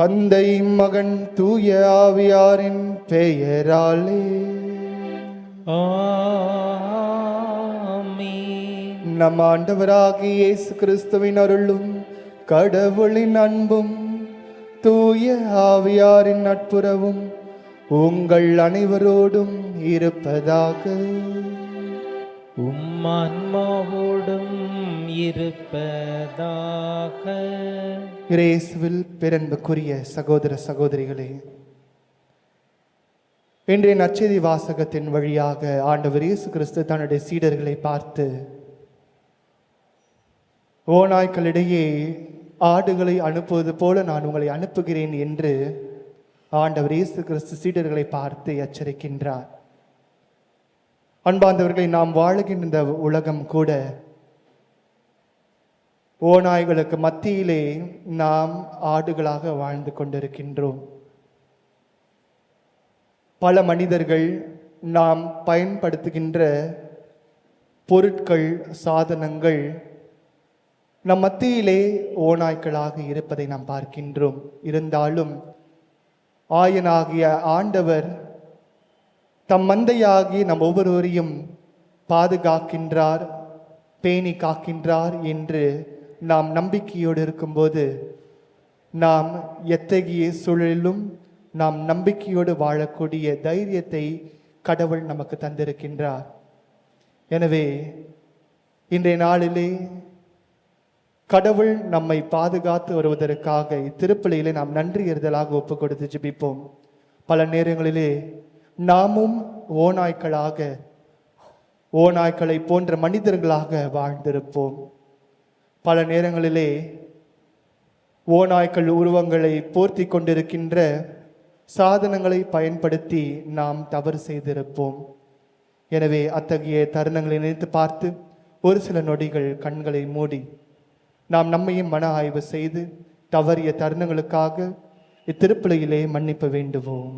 தந்தை மகன் தூய ஆவியாரின் பெயராலே ஆமென். நம் ஆண்டவராகிய இயேசு கிறிஸ்துவின் அருளும் கடவுளின் அன்பும் தூய ஆவியாரின் நட்புறவும் உங்கள் அனைவரோடும் இருப்பதாக. ஆன்மாவோடும் இருப்பதாக. இயேசுவில் பெரன்புக்குரிய சகோதர சகோதரிகளே, இன்றைய நற்செய்தி வாசகத்தின் வழியாக ஆண்டவர் இயேசு கிறிஸ்து தன்னுடைய சீடர்களை பார்த்து, ஓநாய்களிடையே ஆடுகளை அனுப்புவது போல நான் உங்களை அனுப்புகிறேன் என்று ஆண்டவர் இயேசு கிறிஸ்து சீடர்களை பார்த்து எச்சரிக்கின்றார். அன்பார்ந்தவர்களை, நாம் வாழுகின்ற இந்த உலகம் கூட ஓநாய்களுக்கு மத்தியிலே நாம் ஆடுகளாக வாழ்ந்து கொண்டிருக்கின்றோம். பல மனிதர்கள் நாம் பயன்படுத்துகின்ற பொருட்கள், சாதனங்கள் நம் மத்தியிலே ஓநாய்களாக இருப்பதை நாம் பார்க்கின்றோம். இருந்தாலும் ஆயனாகிய ஆண்டவர் தம் மந்தையாகி நம் ஒவ்வொருவரையும் பாதுகாக்கின்றார், பேணி காக்கின்றார் என்று நாம் நம்பிக்கையோடு இருக்கும்போது நாம் எத்தகைய சூழலிலும் நாம் நம்பிக்கையோடு வாழக்கூடிய தைரியத்தை கடவுள் நமக்கு தந்திருக்கின்றார். எனவே இன்றைய நாளிலே கடவுள் நம்மை பாதுகாத்து வருவதற்காக இத்திருப்பலியிலே நாம் நன்றி எறிதலாக ஒப்பு கொடுத்து ஜெபிப்போம். பல நேரங்களிலே நாமும் ஓநாய்களை போன்ற மனிதர்களாக வாழ்ந்திருப்போம். பல நேரங்களிலே ஓநாய்கள் உருவங்களை போர்த்தி கொண்டிருக்கின்ற சாதனங்களை பயன்படுத்தி நாம் தவறு செய்திருப்போம். எனவே அத்தகைய தருணங்களை நினைத்து பார்த்து ஒரு சில நொடிகள் கண்களை மூடி நாம் நம்மையும் மன ஆய்வு செய்து தவறிய தருணங்களுக்காக இத்திருப்பலியிலே மன்னிப்பு வேண்டுவோம்.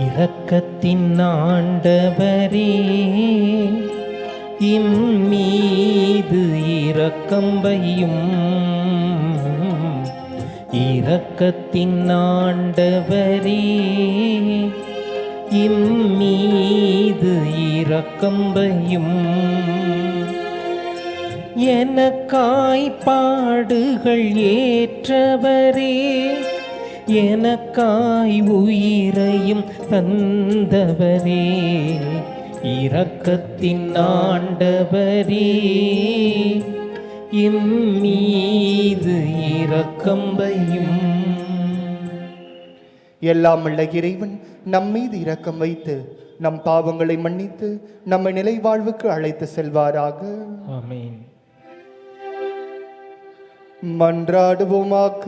இரக்கத்தின் ஆண்டவரே, இம்மீது இரக்கம் வையும். இரக்கத்தின் ஆண்டவரே, இம்மீது இரக்கம் வையும். எனக்காய் பாடுகள் ஏற்றவரே, எனக்காய் உயிரையும் தந்தவரே, இரக்கத்தின் ஆண்டவரே, இம்மீது இரக்கம் வையும். எல்லாம் உள்ள இறைவன் நம் மீது இரக்கம் வைத்து நம் பாவங்களை மன்னித்து நம்மை நிலை வாழ்வுக்கு அழைத்து செல்வாராக. ஆமென். மன்றாடுவோமாக.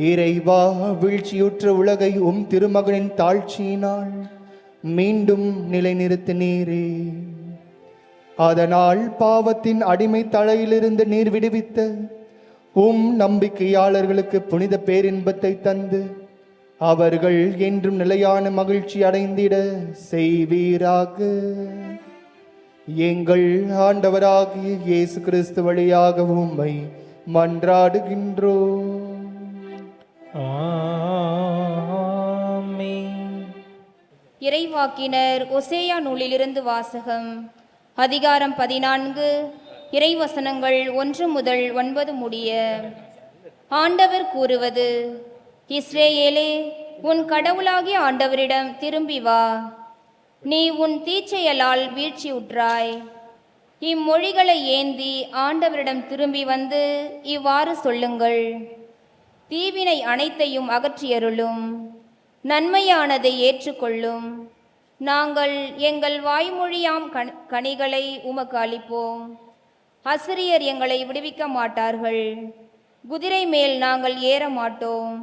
இறைவா, வீழ்ச்சியுற்ற உலகை உம் திருமகனின் தாழ்ச்சியினால் மீண்டும் நிலைநிறுத்தினீரே. அதனால் பாவத்தின் அடிமை தலையிலிருந்து நீர் விடுவித்த உம் நம்பிக்கையாளர்களுக்கு புனித பேரின்பத்தை தந்து அவர்கள் என்றும் நிலையான மகிழ்ச்சி அடைந்திட செய்வீராக. எங்கள் ஆண்டவராகிய இயேசு கிறிஸ்து வழியாக உம்மை மன்றாடுகின்றோம். இறைவாக்கினர் ஓசேயா நூலிலிருந்து வாசகம். அதிகாரம் 14, இறைவசனங்கள் 1 முதல் 9 முடிய. ஆண்டவர் கூறுவது: இஸ்ரேலே, உன் கடவுளாகிய ஆண்டவரிடம் திரும்பி வா. நீ உன் தீச்செயலால் வீழ்ச்சியுற்றாய். இம்மொழிகளை ஏந்தி ஆண்டவரிடம் திரும்பி வந்து இவ்வாறு சொல்லுங்கள்: தீவினை அனைத்தையும் அகற்றியருளும், நன்மையானதை ஏற்றுக்கொள்ளும். நாங்கள் எங்கள் வாய்மொழியாம் கனிகளை உமக்கு அளிப்போம். அசிரியர் எங்களை விடுவிக்க மாட்டார்கள். குதிரை மேல் நாங்கள் ஏற மாட்டோம்.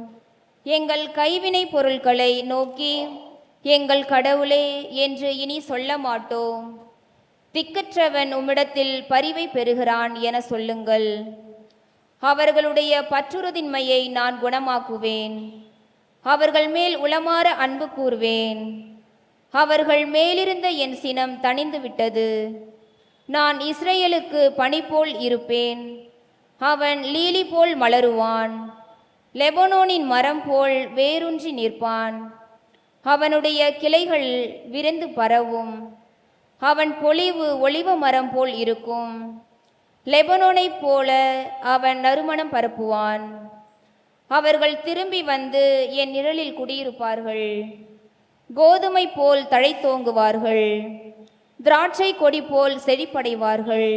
எங்கள் கைவினை பொருட்களை நோக்கி எங்கள் கடவுளே என்று இனி சொல்ல மாட்டோம். திக்கற்றவன் உம்மிடத்தில் பரிவை பெறுகிறான் என சொல்லுங்கள். அவர்களுடைய பற்றுறுதின்மையை நான் குணமாக்குவேன். அவர்கள் மேல் உளமாற அன்பு கூர்வேன். அவர்கள் மேலிருந்த என் சினம் தணிந்து விட்டது. நான் இஸ்ரேலுக்கு பனி போல் இருப்பேன். அவன் லீலி போல் மலருவான். லெபனோனின் மரம் போல் வேரூன்றி நிற்பான். அவனுடைய கிளைகள் விரிந்து பரவும். அவன் பொலிவு ஒலிவ மரம் போல் இருக்கும். லெபனோனைப் போல அவன் நறுமணம் பரப்புவான். அவர்கள் திரும்பி வந்து என் நிழலில் குடியிருப்பார்கள். கோதுமை போல் தழைத்தோங்குவார்கள். திராட்சை கொடி போல் செழிப்படைவார்கள்.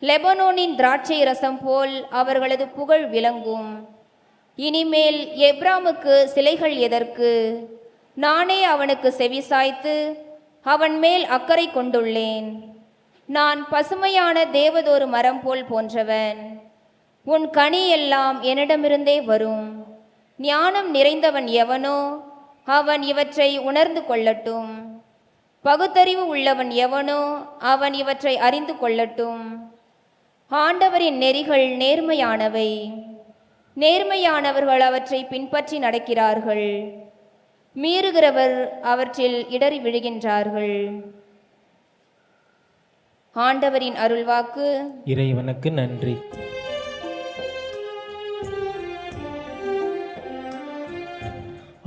லெபனோனின் திராட்சை ரசம் போல் அவர்களது புகழ் விளங்கும். இனிமேல் எப்ராமுக்கு சிலைகள் எதற்கு? நானே அவனுக்கு செவிசாய்த்து அவன் மேல் அக்கறை கொண்டுள்ளேன். நான் பசுமையான தேவதோரு மரம் போல் போன்றவன். உன் கனி எல்லாம் என்னிடமிருந்தே வரும். ஞானம் நிறைந்தவன் எவனோ அவன் இவற்றை உணர்ந்து கொள்ளட்டும். பகுத்தறிவு உள்ளவன் எவனோ அவன் இவற்றை அறிந்து கொள்ளட்டும். ஆண்டவரின் நெறிகள் நேர்மையானவை. நேர்மையானவர்கள் அவற்றை பின்பற்றி நடக்கிறார்கள். மீறுகிறவர் அவற்றில் இடறி விழுகின்றார்கள். ஆண்டவரின் அருள்வாக்கு. இறைவனுக்கு நன்றி.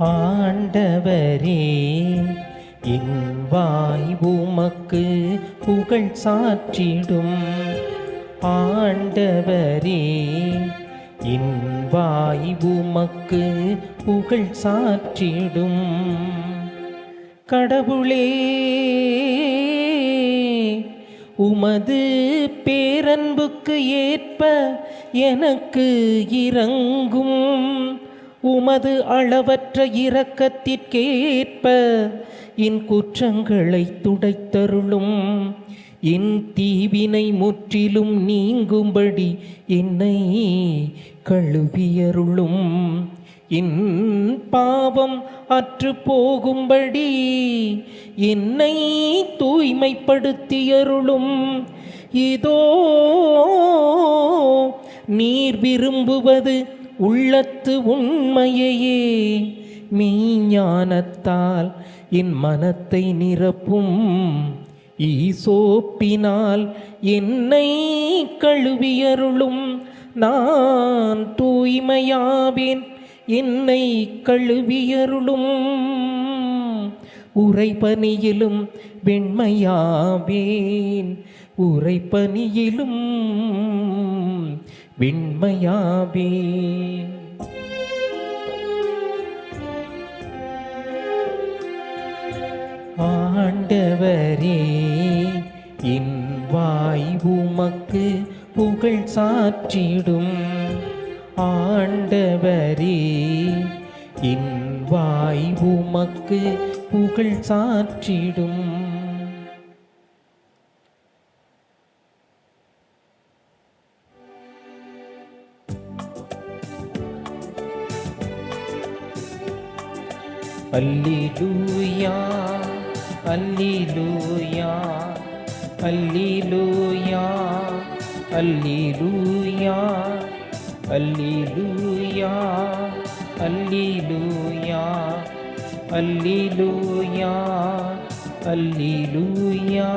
ஆண்டவரே, என் வாய் உமக்கு புகழ் சாற்றிடும். ஆண்டவரே, என் வாய் உமக்கு புகழ் சாற்றிடும். கடவுளே, உமது பேரன்புக்கு ஏற்ப எனக்கு இரங்கும். உமது அளவற்ற இரக்கத்திற்கேற்ப என் குற்றங்களை துடைத்தருளும். என் தீவினை முற்றிலும் நீங்கும்படி என்னை கழுவியருளும். என் பாவம் அற்று போகும்படி என்னை தூய்மைப்படுத்தியருளும். இதோ நீர் விரும்புவது உள்ளத்து உண்மையையே. மெய்ஞானத்தால் என் மனத்தை நிரப்பும். ஈசோப்பினால் என்னை கழுவியருளும். நான் தூய்மையாவேன், என்னை கழுவியருளும். உறைபனியிலும் வெண்மையாவேன், உறைபனியிலும் வெண்மையாவேன். ஆண்டவரே, என் வாய் உமக்கு புகழ் சாற்றிடும். ஆண்டவரே, என் வாய் உமக்கு புகழ் சாற்றிடும். அல்லேலூயா, அல்லேலூயா, அல்லேலூயா, அல்லேலூயா, அல்லேலூயா, அல்லேலூயா, அல்லேலூயா, அல்லேலூயா.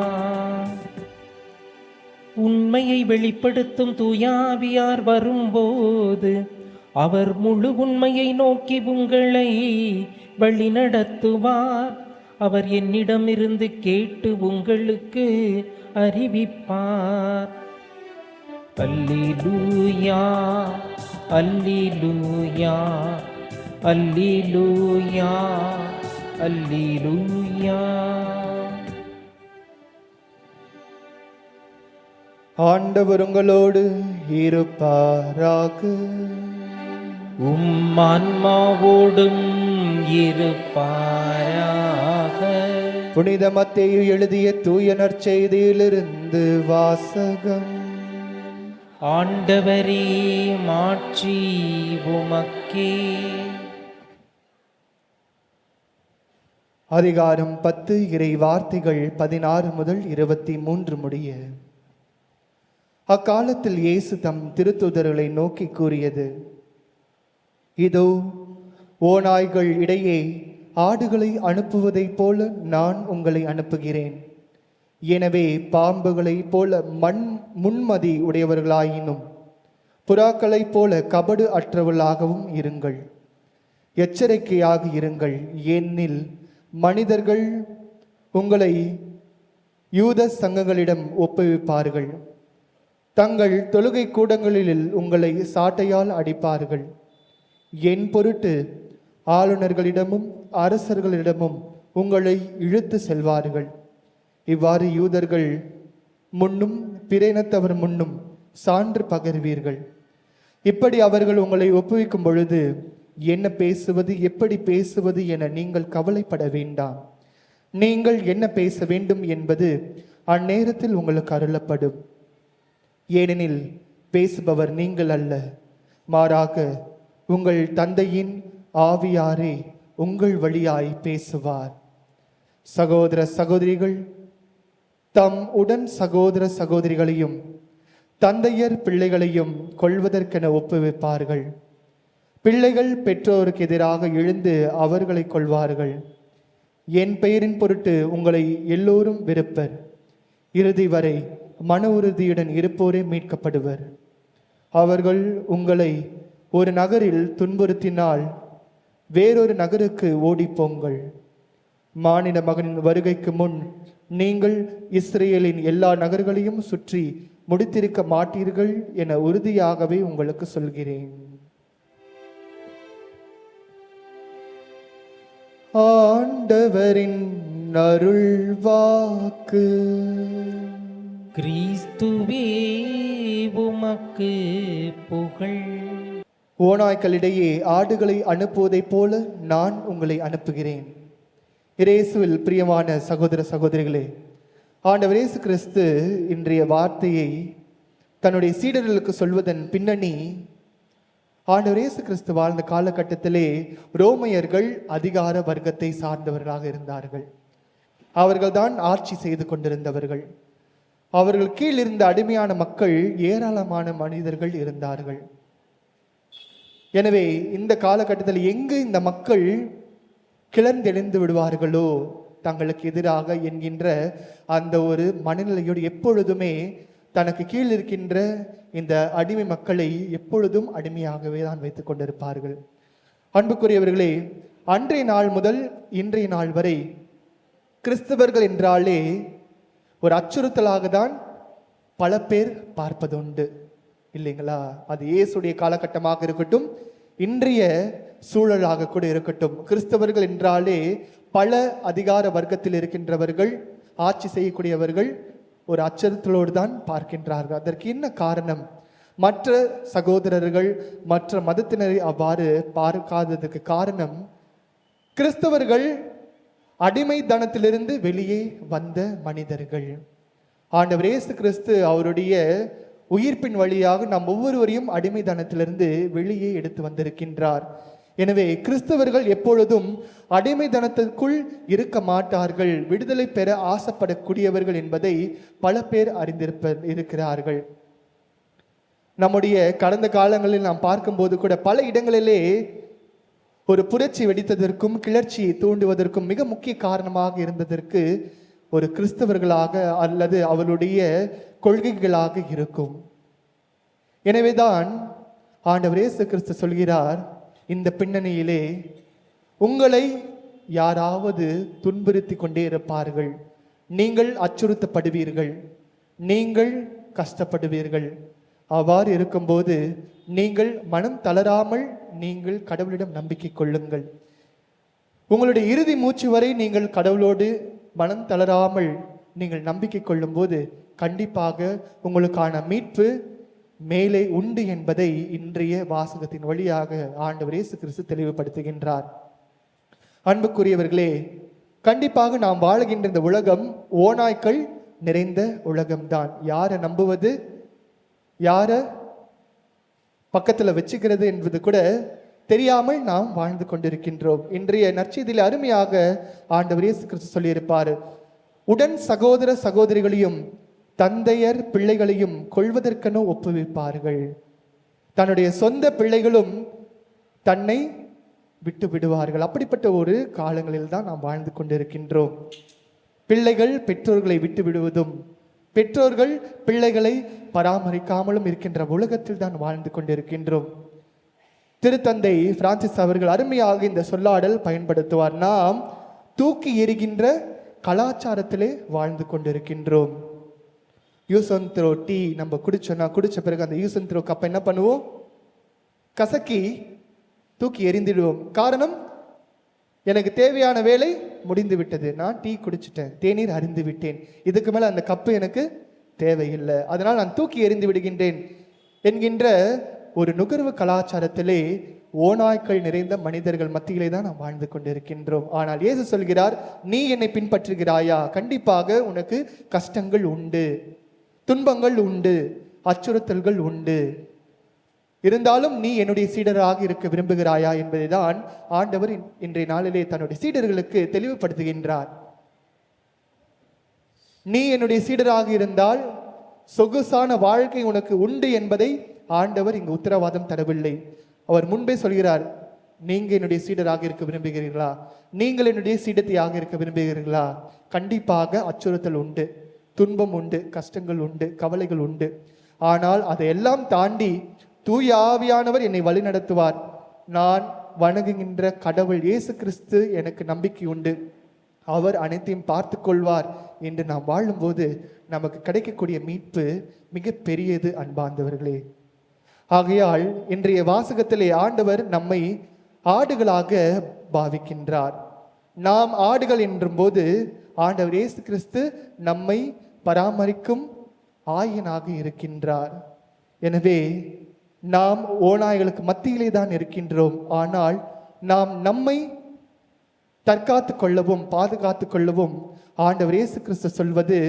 உண்மையை வெளிப்படுத்தும் தூயாவியார் வரும்போது அவர் முழு உண்மையை நோக்கி உங்களை வழிநடத்துவார். அவர் என்னிடமிருந்து கேட்டு உங்களுக்கு அறிவிப்பார். அல்லேலூயா, அல்லேலூயா, அல்லேலூயா, அல்லேலூயா. ஆண்டவர் உங்களோடு இருப்பாராக. ஆன்மாவோடும் இருப்பாராக. புனித மத்தேயு எழுதிய தூய நற்செய்தியிலிருந்து வாசகம். ஆண்டவரே, மாட்சி உமக்கே. அதிகாரம் 10 இறை வார்த்தைகள் 16 முதல் 23 முடிய. அக்காலத்தில் இயேசு தம் திருத்தூதர்களை நோக்கி கூறியது: இதோ, ஓநாய்கள் இடையே ஆடுகளை அனுப்புவதைப் போல நான் உங்களை அனுப்புகிறேன். எனவே பாம்புகளைப் போல முன்மதி உடையவர்களாயினும் புறாக்களைப் போல கபடு அற்றவர்களாகவும் இருங்கள். எச்சரிக்கையாக இருங்கள், ஏனெனில் மனிதர்கள் உங்களை யூத சங்கங்களிடம் ஒப்புவிப்பார்கள். தங்கள் தொழுகை கூடங்களில் உங்களை சாட்டையால் அடிப்பார்கள். என் பொருட்டு ஆளுநர்களிடமும் அரசர்களிடமும் உங்களை இழுத்து செல்வார்கள். இவ்வாறு யூதர்கள் முன்னும் பிற இனத்தவர் முன்னும் சான்று பகர்வீர்கள். இப்படி அவர்கள் உங்களை ஒப்புவிக்கும் பொழுது என்ன பேசுவது, எப்படி பேசுவது என நீங்கள் கவலைப்பட வேண்டாம். நீங்கள் என்ன பேச வேண்டும் என்பது அந்நேரத்தில் உங்களுக்கு அருளப்படும். ஏனெனில் பேசுபவர் நீங்கள் அல்ல, மாறாக உங்கள் தந்தையின் ஆவியாரே உங்கள் வழியாய் பேசுவார். சகோதர சகோதரிகள் தம் உடன் சகோதர சகோதரிகளையும் தந்தையர் பிள்ளைகளையும் கொல்வதற்கென ஒப்புவிப்பார்கள். பிள்ளைகள் பெற்றோருக்கு எதிராக எழுந்து அவர்களை கொல்வார்கள். என் பெயரின் பொருட்டு உங்களை எல்லோரும் வெறுப்பர். இறுதி வரை மன உறுதியுடன் இருப்போரே மீட்கப்படுவர். அவர்கள் உங்களை ஒரு நகரில் துன்புறுத்தினால் வேறொரு நகருக்கு ஓடிப்போங்கள். மானிட மகனின் வருகைக்கு முன் நீங்கள் இஸ்ரேலின் எல்லா நகர்களையும் சுற்றி முடித்திருக்க மாட்டீர்கள் என உறுதியாகவே உங்களுக்கு சொல்கிறேன். ஆண்டவரின் அருள்வாக்கு. கிறிஸ்துவே உமக்கு புகழ். ஓநாய்களிடையே ஆடுகளை அனுப்புவதைப் போல நான் உங்களை அனுப்புகிறேன். இயேசுவில் பிரியமான சகோதர சகோதரிகளே, ஆண்டவர் இயேசு கிறிஸ்து இன்றைய வார்த்தையை தன்னுடைய சீடர்களுக்கு சொல்வதன் பின்னணி, ஆண்டவர் இயேசு கிறிஸ்து வாழ்ந்த காலகட்டத்திலே ரோமையர்கள் அதிகார வர்க்கத்தை சார்ந்தவர்களாக இருந்தார்கள். அவர்கள்தான் ஆட்சி செய்து கொண்டிருந்தவர்கள். அவர்கள் கீழ் இருந்த அடிமையான மக்கள் ஏராளமான மனிதர்கள் இருந்தார்கள். எனவே இந்த காலகட்டத்தில் எங்கு இந்த மக்கள் கிளர்ந்தெழுந்து விடுவார்களோ தங்களுக்கு எதிராக என்கின்ற அந்த ஒரு மனநிலையோடு எப்பொழுதுமே தனக்கு கீழ் இருக்கின்ற இந்த அடிமை மக்களை எப்பொழுதும் அடிமையாகவே தான் வைத்துக் கொண்டிருப்பார்கள். அன்புக்குரியவர்களே, அன்றைய நாள் முதல் இன்றைய நாள் வரை கிறிஸ்தவர்கள் என்றாலே ஒரு அச்சுறுத்தலாக தான் பல பேர் பார்ப்பதுண்டு, இல்லைங்களா? அது இயேசுடைய காலகட்டமாக இருக்கட்டும், இன்றைய சூழலாக கூட இருக்கட்டும், கிறிஸ்தவர்கள் என்றாலே பல அதிகார வர்க்கத்தில் இருக்கின்றவர்கள், ஆட்சி செய்யக்கூடியவர்கள் ஒரு அச்சுறுத்தலோடு தான் பார்க்கின்றார்கள். அதற்கு என்ன காரணம்? மற்ற சகோதரர்கள் மற்ற மதத்தினரை அவ்வாறு பார்க்காததுக்கு காரணம், கிறிஸ்தவர்கள் அடிமைத்தனத்திலிருந்து வெளியே வந்த மனிதர்கள். ஆண்டவர் இயேசு கிறிஸ்து அவருடைய உயிர்ப்பின் வழியாக நாம் ஒவ்வொருவரையும் அடிமைத்தனத்திலிருந்து வெளியே எடுத்து வந்திருக்கின்றார். எனவே கிறிஸ்தவர்கள் எப்பொழுதும் அடிமைத்தனத்திற்குள் இருக்க மாட்டார்கள், விடுதலை பெற ஆசைப்படக்கூடியவர்கள் என்பதை பல பேர் இருக்கிறார்கள். நம்முடைய கடந்த காலங்களில் நாம் பார்க்கும்போது கூட பல இடங்களிலே ஒரு புரட்சி வெடித்ததற்கும் கிளர்ச்சியை தூண்டுவதற்கும் மிக முக்கிய காரணமாக இருந்ததற்கு ஒரு கிறிஸ்தவர்களாக அல்லது அவருடைய கொள்கைகளாக இருக்கும். எனவேதான் ஆண்டவர் இயேசு கிறிஸ்து சொல்கிறார், இந்த பின்னணியிலே உங்களை யாராவது துன்புறுத்தி கொண்டே இருப்பார்கள், நீங்கள் அச்சுறுத்தப்படுவீர்கள், நீங்கள் கஷ்டப்படுவீர்கள். அவ்வாறு இருக்கும்போது நீங்கள் மனம் தளராமல் நீங்கள் கடவுளிடம் நம்பிக்கை கொள்ளுங்கள். உங்களுடைய இறுதி மூச்சு வரை நீங்கள் கடவுளோடு மனம் தளராமல் நீங்கள் நம்பிக்கை கொள்ளும் போது கண்டிப்பாக உங்களுக்கான மீட்பு மேலே உண்டு என்பதை இன்றைய வாசகத்தின் வழியாக ஆண்டவர் இயேசு கிறிஸ்து தெளிவுபடுத்துகின்றார். அன்புக்குரியவர்களே, கண்டிப்பாக நாம் வாழ்கின்ற இந்த உலகம் ஓநாய்க்கள் நிறைந்த உலகம்தான். யாரை நம்புவது, யாரை பக்கத்தில் வச்சுக்கிறது என்பது கூட தெரியாமல் நாம் வாழ்ந்து கொண்டிருக்கின்றோம். இன்றைய நற்செய்தியில் அருமையாக ஆண்டவர் இயேசு கிறிஸ்து சொல்லியிருப்பார், உடன் சகோதர சகோதரிகளையும் தந்தையர் பிள்ளைகளையும் கொள்வதற்கென ஒப்புவிப்பார்கள். தன்னுடைய சொந்த பிள்ளைகளும் தன்னை விட்டு விடுவார்கள். அப்படிப்பட்ட ஒரு காலங்களில் தான் நாம் வாழ்ந்து கொண்டிருக்கின்றோம். பிள்ளைகள் பெற்றோர்களை விட்டு விடுவதும், பெற்றோர்கள் பிள்ளைகளை பராமரிக்காமலும் இருக்கின்ற உலகத்தில் தான் வாழ்ந்து கொண்டிருக்கின்றோம். திருத்தந்தை பிரான்சிஸ் அவர்கள் அருமையாக இந்த சொல்லாடல் பயன்படுத்துவார். நாம் தூக்கி எறிகின்ற கலாச்சாரத்திலே வாழ்ந்து கொண்டிருக்கின்றோம். யூஸ் அண்ட் த்ரோ டீ நம்ம குடிச்ச பிறகு அந்த யூஸ் அண்ட் த்ரோ கப்பை என்ன பண்ணுவோம்? கசக்கி தூக்கி எறிந்திடுவோம். காரணம், எனக்கு தேவையான வேலை முடிந்து விட்டது, நான் டீ குடிச்சிட்டேன், தேநீர் அருந்தி விட்டேன், இதுக்கு மேலே அந்த கப்பு எனக்கு தேவையில்லை, அதனால் நான் தூக்கி எறிந்து விடுகின்றேன் என்கின்ற ஒரு நுகர்வு கலாச்சாரத்திலே ஓநாய்க்கள் நிறைந்த மனிதர்கள் மத்தியிலே தான் நாம் வாழ்ந்து கொண்டிருக்கின்றோம். ஆனால் இயேசு சொல்கிறார், நீ என்னை பின்பற்றுகிறாயா, கண்டிப்பாக உனக்கு கஷ்டங்கள் உண்டு, துன்பங்கள் உண்டு, அச்சுறுத்தல்கள் உண்டு, இருந்தாலும் நீ என்னுடைய சீடராக இருக்க விரும்புகிறாயா என்பதை தான் ஆண்டவர் இன்றைய நாளிலே தன்னுடைய சீடர்களுக்கு தெளிவுபடுத்துகின்றார். நீ என்னுடைய சீடராக இருந்தால் சொகுசான வாழ்க்கை உனக்கு உண்டு என்பதை ஆண்டவர் இங்கு உத்தரவாதம் தரவில்லை. அவர் முன்பே சொல்கிறார், நீங்க என்னுடைய சீடராக இருக்க விரும்புகிறீர்களா, நீங்கள் என்னுடைய சீடத்தையாக இருக்க விரும்புகிறீர்களா, கண்டிப்பாக அச்சுறுத்தல் உண்டு, துன்பம் உண்டு, கஷ்டங்கள் உண்டு, கவலைகள் உண்டு. ஆனால் அதையெல்லாம் தாண்டி தூய ஆவியானவர் என்னை வழி நடத்துவார், நான் வணங்குகின்ற கடவுள் இயேசு கிறிஸ்து எனக்கு நம்பிக்கை உண்டு, அவர் அனைத்தையும் பார்த்து கொள்வார் என்று நாம் வாழும்போது நமக்கு கிடைக்கக்கூடிய மீட்பு மிக பெரியது அன்பார்ந்தவர்களே. ஆகையால் இன்றைய வாசகத்திலே ஆண்டவர் நம்மை ஆடுகளாக பாவிக்கின்றார். நாம் ஆடுகள் என்றும் போது ஆண்டவர் இயேசு கிறிஸ்து நம்மை பராமரிக்கும் ஆயனாக இருக்கின்றார். எனவே நாம் ஓநாய்களுக்கு மத்தியிலே தான் இருக்கின்றோம். ஆனால் நாம் நம்மை தற்காத்து கொள்ளவும் பாதுகாத்து கொள்ளவும் ஆண்டவர் இயேசு கிறிஸ்து சொல்வது,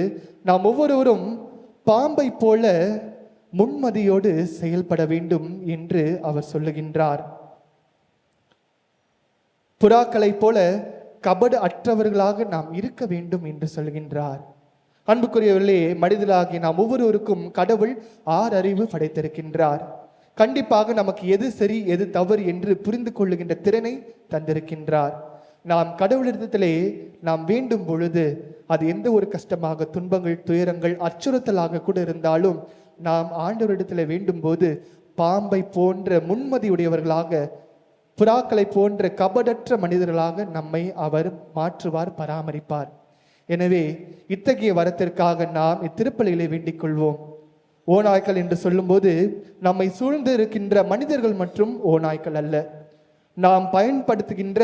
நாம் ஒவ்வொருவரும் பாம்பை போல முன்மதியோடு செயல்பட வேண்டும் என்று அவர் சொல்லுகின்றார். புறாக்களை போல கபடு அற்றவர்களாக நாம் இருக்க வேண்டும் என்று சொல்கின்றார். அன்புக்குரியவர்களே, மனிதர்களாகிய நாம் ஒவ்வொருவருக்கும் கடவுள் 6 அறிவு படைத்திருக்கின்றார். கண்டிப்பாக நமக்கு எது சரி எது தவறு என்று புரிந்து கொள்ளுகின்ற திறனை தந்திருக்கின்றார். நாம் கடவுளிடத்திலே நாம் வேண்டும் பொழுது அது எந்த ஒரு கஷ்டமாக, துன்பங்கள், துயரங்கள், அச்சுறுத்தலாக கூட இருந்தாலும் நாம் ஆண்டவரிடத்தில் வேண்டும் போது பாம்பை போன்ற முன்மதியுடையவர்களாக, புறாக்களை போன்ற கபடற்ற மனிதர்களாக நம்மை அவர் மாற்றுவார், பராமரிப்பார். எனவே இத்தகைய வரத்திற்காக நாம் இத்திருப்பலிகளை வேண்டிக் கொள்வோம். ஓநாய்க்கள் என்று சொல்லும்போது நம்மை சூழ்ந்து இருக்கின்ற மனிதர்கள் மற்றும் ஓநாய்க்கள் அல்ல, நாம் பயன்படுத்துகின்ற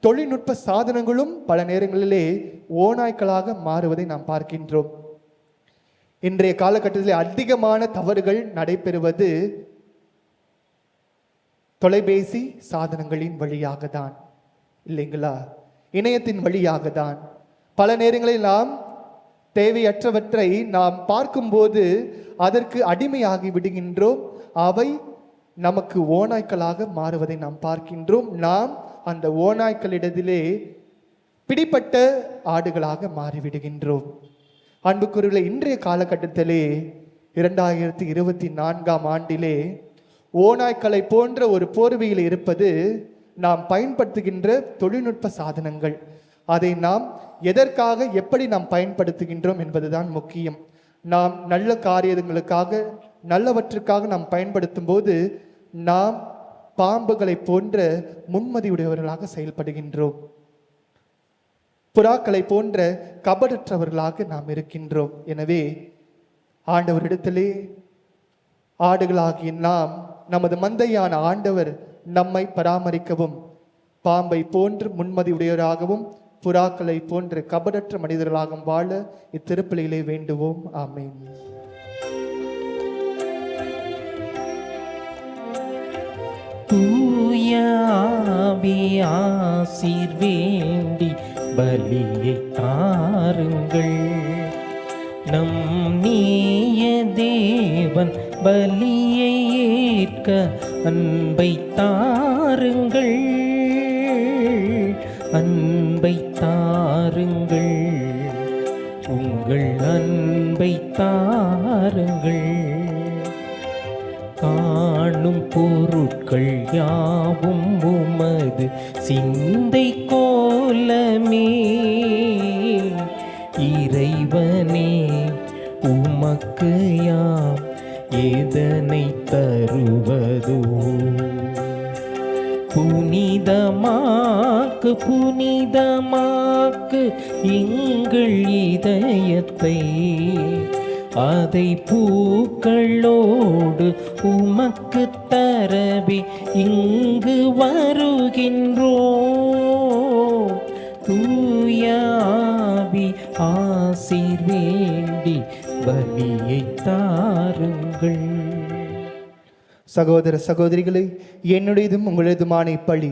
தொழில்நுட்ப சாதனங்களும் பல நேரங்களிலே ஓநாய்க்களாக மாறுவதை நாம் பார்க்கின்றோம். இன்றைய காலகட்டத்தில் அதிகமான தவறுகள் நடைபெறுவது தொலைபேசி சாதனங்களின் வழியாக தான், இல்லைங்களா? இணையத்தின் வழியாக தான். பல நேரங்களில் நாம் தேவையற்றவற்றை நாம் பார்க்கும்போது அதற்கு அடிமையாகி விடுகின்றோம். அவை நமக்கு ஓநாய்க்களாக மாறுவதை நாம் பார்க்கின்றோம். நாம் அந்த ஓநாய்க்களிடத்திலே பிடிப்பட்ட ஆடுகளாக மாறிவிடுகின்றோம். அன்புக்குரியவர்களே, இன்றைய காலகட்டத்திலே 2024ஆம் ஆண்டிலே ஓநாய்க்களை போன்ற ஒரு போர்வையில் இருப்பது நாம் பயன்படுத்துகின்ற தொழில்நுட்ப சாதனங்கள். அதை நாம் எதற்காக, எப்படி நாம் பயன்படுத்துகின்றோம் என்பதுதான் முக்கியம். நாம் நல்ல காரியங்களுக்காக, நல்லவற்றுக்காக நாம் பயன்படுத்தும் போது நாம் பாம்புகளை போன்ற முன்மதியுடையவர்களாக செயல்படுகின்றோம். புறாக்களை போன்ற கபடற்றவர்களாக நாம் இருக்கின்றோம். எனவே ஆண்டவரிடத்திலே ஆடுகளாகிய நாம், நமது மந்தையான ஆண்டவர் நம்மை பராமரிக்கவும், பாம்பை போன்று முன்மதியுடையவராகவும் புறாக்களை போன்ற கபடற்ற மனிதர்களாகவும் வாழ இத்திருப்பலிகளை வேண்டுவோம். ஆமென். தூய ஆவி ஆசீர் வேண்டி பலியை தாருங்கள், நம் நீய தேவன் பலியை ஏற்க அன்பை தாருங்கள், அன்பை தாருங்கள், உங்கள் அன்பை தாருங்கள். காணும் பொருட்கள் யாவும் உமது இறைவனே உமக்கு யாம் எதனை தருவதோ? புனிதமாக்கு புனிதமாக்கு எங்கள் இதயத்தை, அதை பூக்களோடு உமக்கு தரவே இங்கு வருகின்றோ. தூயாவி ஆசீர் வேண்டி பலியை தாருங்கள். சகோதர சகோதரிகளே, என்னுடையதும் உங்களதுமான இப்பலி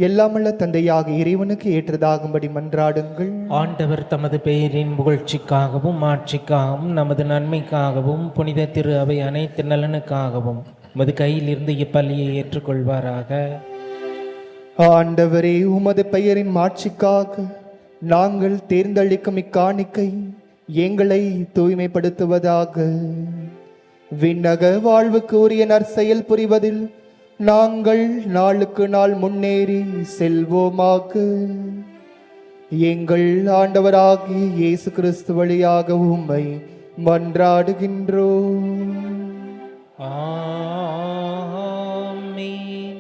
எல்லாமல்ல தந்தையாக இறைவனுக்கு ஏற்றதாகும்படி மன்றாடுங்கள். ஆண்டவர் தமது பெயரின் புகழ்ச்சிக்காகவும் ஆட்சிக்காகவும் நமது நன்மைக்காகவும் புனித திரு அவை அனைத்து நலனுக்காகவும் உமது கையில் இருந்து இப்பலியை ஏற்றுக்கொள்வாராக. ஆண்டவரே, உமது பெயரின் மாட்சிக்காக நாங்கள் தேர்ந்தளிக்கும் இக்காணிக்கை எங்களை தூய்மைப்படுத்துவதாக. விண்ணக வாழ்வுக்கு உரிய நற்செயல் புரிவதில் நாங்கள் நாளுக்கு நாள் முன்னேறி செல்வோமாக. எங்கள் ஆண்டவராகிய இயேசு கிறிஸ்து வழியாக உம்மை மன்றாடுகின்றோம்.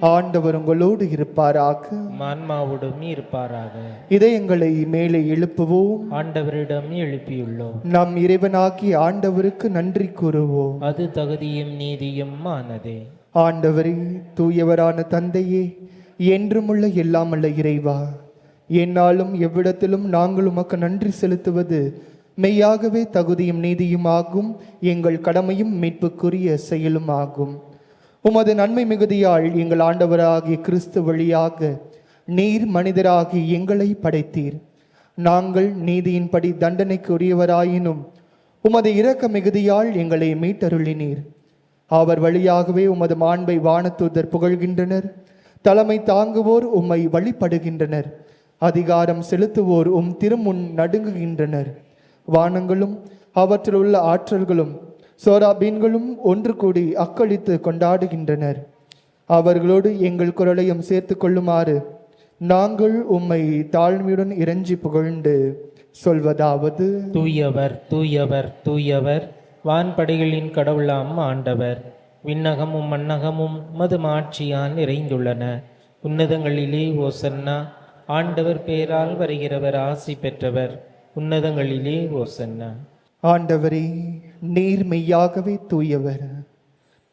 ஆண்டவர் உங்களோடு இருப்பாராக, ஆன்மாவோடும் இருப்பாராக. இதயங்களை மேலே எழுப்புவோம். ஆண்டவரிடம் எழுப்பியுள்ளோம். நம் இறைவனாகிய ஆண்டவருக்கு நன்றி கூறுவோம். அது தகுதியும் நீதியும் ஆனதே. ஆண்டவரே, தூயவரான தந்தையே, என்றுமுள்ள எல்லாமல்ல இறைவா, என்னாலும் எவ்விடத்திலும் நாங்கள் உமக்கு நன்றி செலுத்துவது மெய்யாகவே தகுதியும் நீதியும் ஆகும், எங்கள் கடமையும் மீட்புக்குரிய செயலும் ஆகும். உமது நன்மை மிகுதியால் எங்கள் ஆண்டவராகிய கிறிஸ்து வழியாக நீர் மனிதராகி எங்களை படைத்தீர். நாங்கள் நீதியின்படி தண்டனைக்கு உரியவராயினும் உமது இரக்க மிகுதியால் எங்களை மீட்டருளினீர். அவர் வழியாகவே உமது மாண்பை வானதூதர் புகழ்கின்றனர். தலைமை தாங்குவோர் உம்மை வழிபடுகின்றனர். அதிகாரம் செலுத்துவோர் உம் திருமுன் நடுங்குகின்றனர். வானங்களும் அவற்றில் உள்ள ஆற்றல்களும் சோராபீன்களும் ஒன்று கூடி அக்களித்து கொண்டாடுகின்றனர். அவர்களோடு எங்கள் குரலையும் சேர்த்து கொள்ளுமாறு நாங்கள் உம்மை தாழ்மையுடன் இறைஞ்சி புகழ்ந்து சொல்வதாவது: தூயவர் தூயவர் தூயவர், வான்படைகளின் கடவுளாம் ஆண்டவர். விண்ணகமும் மண்ணகமும் மது ஆட்சியால் நிறைந்துள்ளன. உன்னதங்களிலே ஓசன்னா. ஆண்டவர் பெயரால் வருகிறவர் ஆசி பெற்றவர். உன்னதங்களிலே ஓசன்னா. ஆண்டவரே, நீர் மெய்யாகவே தூயவர்,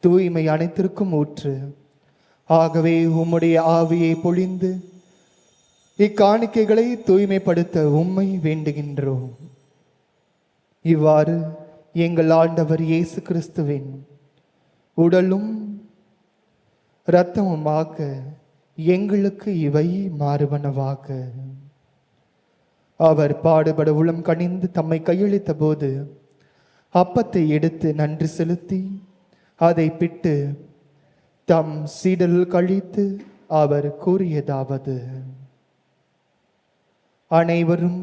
தூய்மை அனைத்திற்கும் ஊற்று. ஆகவே உம்முடைய ஆவியை பொழிந்து இக்காணிக்கைகளை தூய்மைப்படுத்த உம்மை வேண்டுகின்றோம். இவ்வாறு எங்கள் ஆண்டவர் இயேசு கிறிஸ்துவின் உடலும் இரத்தமுமாக எங்களுக்கு இவை மாறுவனவாக. அவர் பாடுபட உளம் கனிந்து தம்மை கையளித்த போது அப்பத்தை எடுத்து நன்றி செலுத்தி அதை பிட்டு தம் சீடரில் கழித்து அவர் கூறியதாவது: அனைவரும்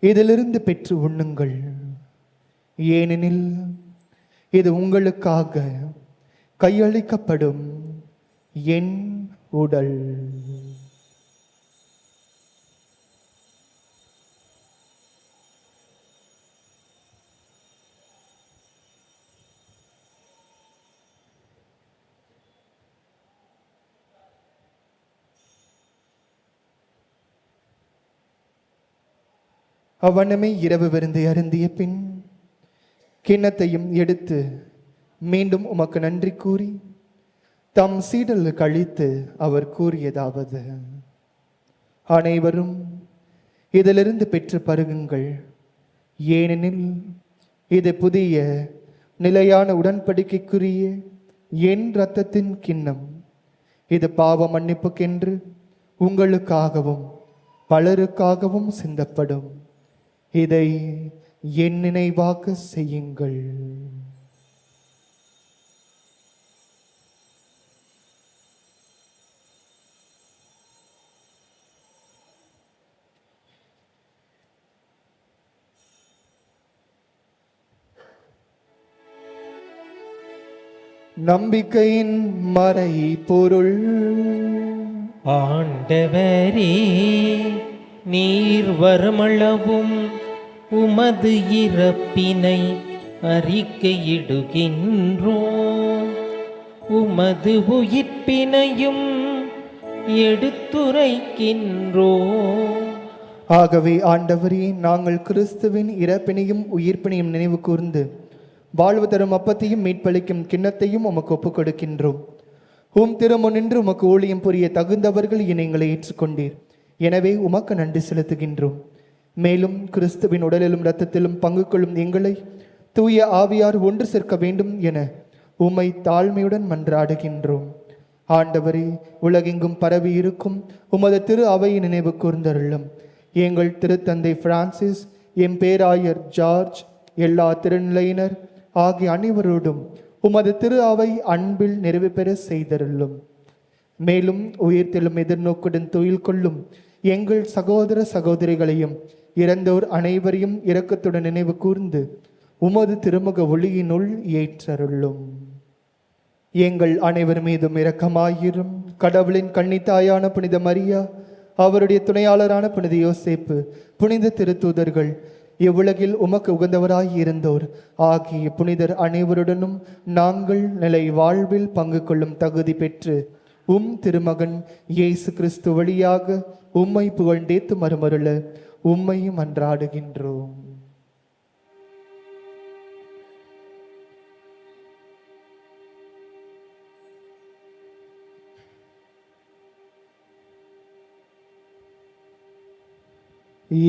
இதிலிருந்து பெற்று உண்ணுங்கள், ஏனெனில் இது உங்களுக்காக கையளிக்கப்படும் என் உடல். அவ்வண்ணமே இரவு விருந்தை அருந்திய பின் கிண்ணத்தையும் எடுத்து மீண்டும் உமக்கு நன்றி கூறி தம் சீடல் கழித்து அவர் கூறியதாவது: அனைவரும் இதிலிருந்து பெற்று பருகுங்கள், ஏனெனில் இது புதிய நிலையான உடன்படிக்கைக்குரிய என் இரத்தத்தின் கிண்ணம். இது பாவ மன்னிப்புக்கென்று உங்களுக்காகவும் பலருக்காகவும் சிந்தப்படும். இதை என் நினைவாக செய்யுங்கள். நம்பிக்கையின் மறை பொருள். ஆண்டவரே, நீர் வருமளவும் உமது இறப்பினை அறிக்கையிடுகின்றோம், உமது உயிர்ப்பினையும் எடுத்துரைக்கின்றோம். ஆகவே ஆண்டவரே, நாங்கள் கிறிஸ்துவின் இறப்பினையும் உயிர்ப்பினையும் நினைவு கூர்ந்து வாழ்வு தரும் அப்பத்தையும் மீட்பளிக்கும் கிண்ணத்தையும் உமக்கு ஒப்புக் கொடுக்கின்றோம். திருமுன்னின்று உமக்கு ஊழியம் புரிய தகுந்தவர்கள் எங்களை ஏற்றுக்கொண்டீர். எனவே உமக்கு நன்றி செலுத்துகின்றோம். மேலும் கிறிஸ்துவின் உடலிலும் இரத்தத்திலும் பங்கு கொள்ளும் எங்களை தூய ஆவியார் ஒன்று சேர்க்க வேண்டும் என உம்மை தாழ்மையுடன் மன்றாடுகின்றோம். ஆண்டவரே, உலகெங்கும் பரவி இருக்கும் உமது திரு அவையை நினைவு கூர்ந்தருளும். எங்கள் திருத்தந்தை பிரான்சிஸ், எம் பேராயர் ஜார்ஜ், எல்லா திருநிலையினர் ஆகிய அனைவரோடும் உமது திரு அவை அன்பில் நிறைவு பெற செய்தருளும். மேலும் உயிர்த்தெழும் எதிர்நோக்குடன் துயில் கொள்ளும் எங்கள் சகோதர சகோதரிகளையும் இறந்தோர் அனைவரையும் இரக்கத்துடன் நினைவு கூர்ந்து உமது திருமுக ஒளியினுள் ஏற்றருளும். எங்கள் அனைவர் மீதும் இரக்கமாயிரும். கடவுளின் கன்னித்தாயான புனித மரியா, அவருடைய துணையாளரான புனித யோசேப்பு, புனித திருத்தூதர்கள், இவ்வுலகில் உமக்கு உகந்தவராய் இருந்தோர் ஆகிய புனிதர் அனைவருடனும் நாங்கள் நிலை வாழ்வில் பங்கு கொள்ளும் தகுதி பெற்று திருமகன் இயேசு கிறிஸ்து வழியாக உம்மை புகழ்ந்தேத்து மறுமருள உம்மை மன்றாடுகின்றோம்.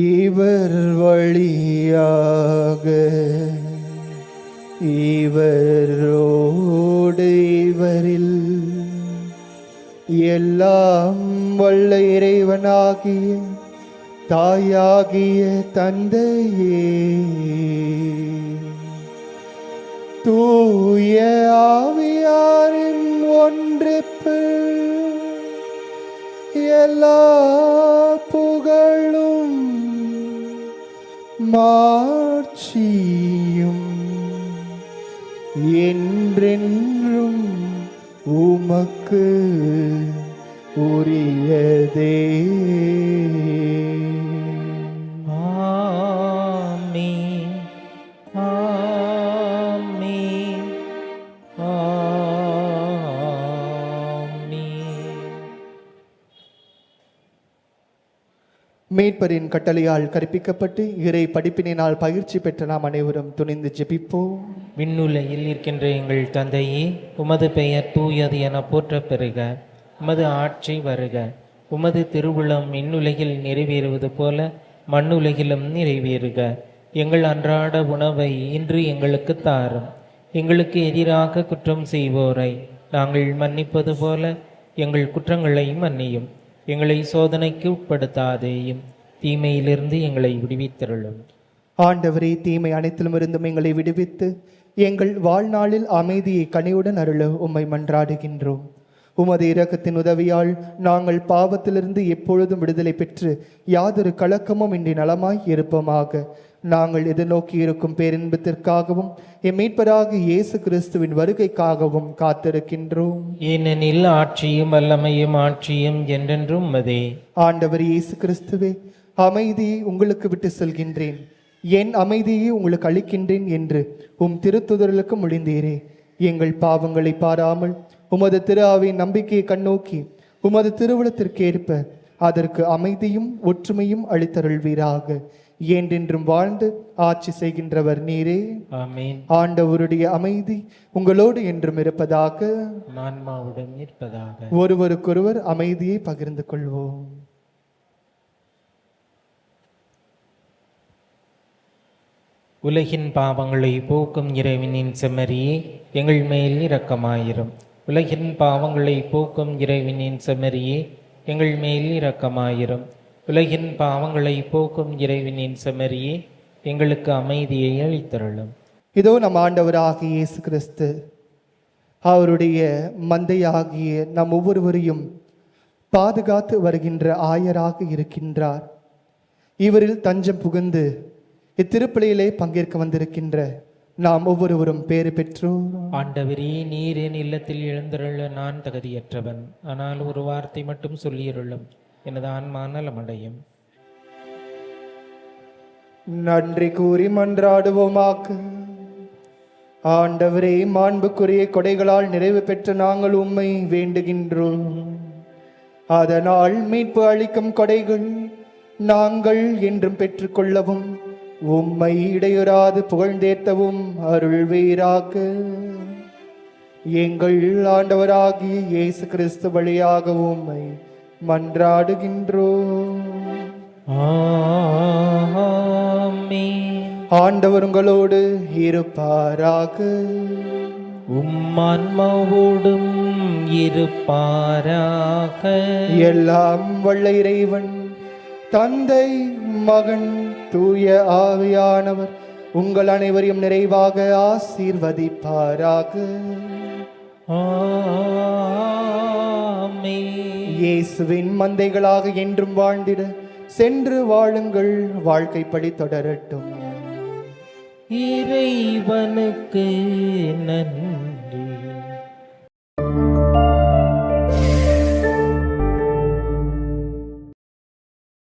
இவர் வழியாக இவரோடு இவரில் எல்லாம் வல்ல இறைவனாகிய தாயாகிய தந்தையே, தூய ஆவியாரின் ஒன்றிப்பு எல்லா புகழும் மாட்சியும் என்றென்றும் உமக்கு உரியதே. ஆமென், ஆமென், ஆமென். மீட்பரின் கட்டளையால் கற்பிக்கப்பட்டு இறை படிப்பினால் பயிற்சி பெற்ற நாம் அனைவரும் துணிந்து ஜெபிப்போம். விண்ணுலகில் இருக்கின்ற எங்கள் தந்தையே, உமது பெயர் தூயது என போற்றப் பெறுக. உமது ஆட்சி வருக. உமது திருவுளம் விண்ணுலகில் நிறைவேறுவது போல மண்ணுலகிலும் நிறைவேறுக. எங்கள் அன்றாட உணவை இன்று எங்களுக்கு தாரும். எங்களுக்கு எதிராக குற்றம் செய்வோரை நாங்கள் மன்னிப்பது போல எங்கள் குற்றங்களை மன்னியும். எங்களை சோதனைக்கு உட்படுத்தாதேயும், தீமையிலிருந்து எங்களை விடுவித்தருளும். ஆண்டவரே, தீமை அனைத்திலும் இருந்தும் எங்களை விடுவித்து எங்கள் வாழ்நாளில் அமைதியை கனிவுடன் அருள உம்மை மன்றாடுகின்றோம். உமது இரக்கத்தின் உதவியால் நாங்கள் பாவத்திலிருந்து எப்பொழுதும் விடுதலை பெற்று யாதொரு கலக்கமும் இன்றி நலமாய் இருப்போமாக. நாங்கள் எதிர்நோக்கி இருக்கும் பேரின்பத்திற்காகவும் எம் மீட்பராக இயேசு கிறிஸ்துவின் வருகைக்காகவும் காத்திருக்கின்றோம். ஏனெனில் ஆட்சியும் வல்லமையும் ஆட்சியும் என்றென்றும் உமதே. ஆண்டவர் இயேசு கிறிஸ்துவே, அமைதியை உங்களுக்கு விட்டு செல்கின்றேன், என் அமைதியை உங்களுக்கு அளிக்கின்றேன் என்று திருத்துதர்களுக்கு மொழிந்தீரே. எங்கள் பாவங்களை பாராமல் உமது திரு ஆவியின் நம்பிக்கையை கண்ணோக்கி உமது திருவுளத்திற்கேற்ப அதற்கு அமைதியும் ஒற்றுமையும் அளித்தருள்வீராக. என்றென்றும் வாழ்ந்து ஆட்சி செய்கின்றவர் நீரே. ஆமென். ஆண்டவருடைய அமைதி உங்களோடு என்றும் இருப்பதாக. ஆன்மாவுடன் இருப்பதாக. ஒருவருக்கொருவர் அமைதியை பகிர்ந்து கொள்வோம். உலகின் பாவங்களை போக்கும் இறைவனின் செம்மறியே, எங்கள் மேல் இரக்கமாயிரும். உலகின் பாவங்களை போக்கும் இறைவனின் செம்மறியே, எங்கள் மேல் இரக்கமாயிரும். உலகின் பாவங்களை போக்கும் இறைவனின் செம்மறியே, எங்களுக்கு அமைதியை அளித்தருளும். இதோ நம் ஆண்டவராகிய இயேசு கிறிஸ்து அவருடைய மந்தையாகிய நம் ஒவ்வொருவரையும் பாதுகாத்து வருகின்ற ஆயராக இருக்கின்றார். இவரில் தஞ்சம் புகுந்து இத்திருப்பலியிலே பங்கேற்க வந்திருக்கின்ற நாம் ஒவ்வொருவரும் பேறு பெற்றோம். ஆண்டவரே, நீர் என் இல்லத்தில் எழுந்தருள நான் தகுதியற்றவன். ஆனால் ஒரு வார்த்தை மட்டும் சொல்லியருளும், எனது ஆன்மா நலமடையும். நன்றி கூறி மன்றாடுவோமாக்கு. ஆண்டவரே, மாண்புக்குரிய கொடைகளால் நிறைவு பெற்ற நாங்கள் உம்மை வேண்டுகின்றோம். அதனால் மீட்பு அளிக்கும் கொடைகள் நாங்கள் என்றும் பெற்றுக்கொள்ளவும் உம்மை இடையுறாது புகழ்ந்தேத்தவும் அருள்வீராக. எங்கள் ஆண்டவராகிய இயேசு கிறிஸ்து வழியாக உம்மை மன்றாடுகின்றோம். ஆமென். ஆண்டவர் உங்களோடு இருப்பாராக. உம்மான்மாவோடும் இருப்பாராக. எல்லாம் வல்ல இறைவன் தந்தை, மகன், தூய ஆவியானவர் உங்கள் அனைவரையும் நிறைவாக ஆசீர்வதிப்பாராக. ஆமென். இயேசுவின் மந்தைகளாக என்றும் வாழ்ந்திட சென்று வாழுங்கள். வாழ்க்கைப்படி தொடரட்டும். இறைவனுக்கு நன்றி.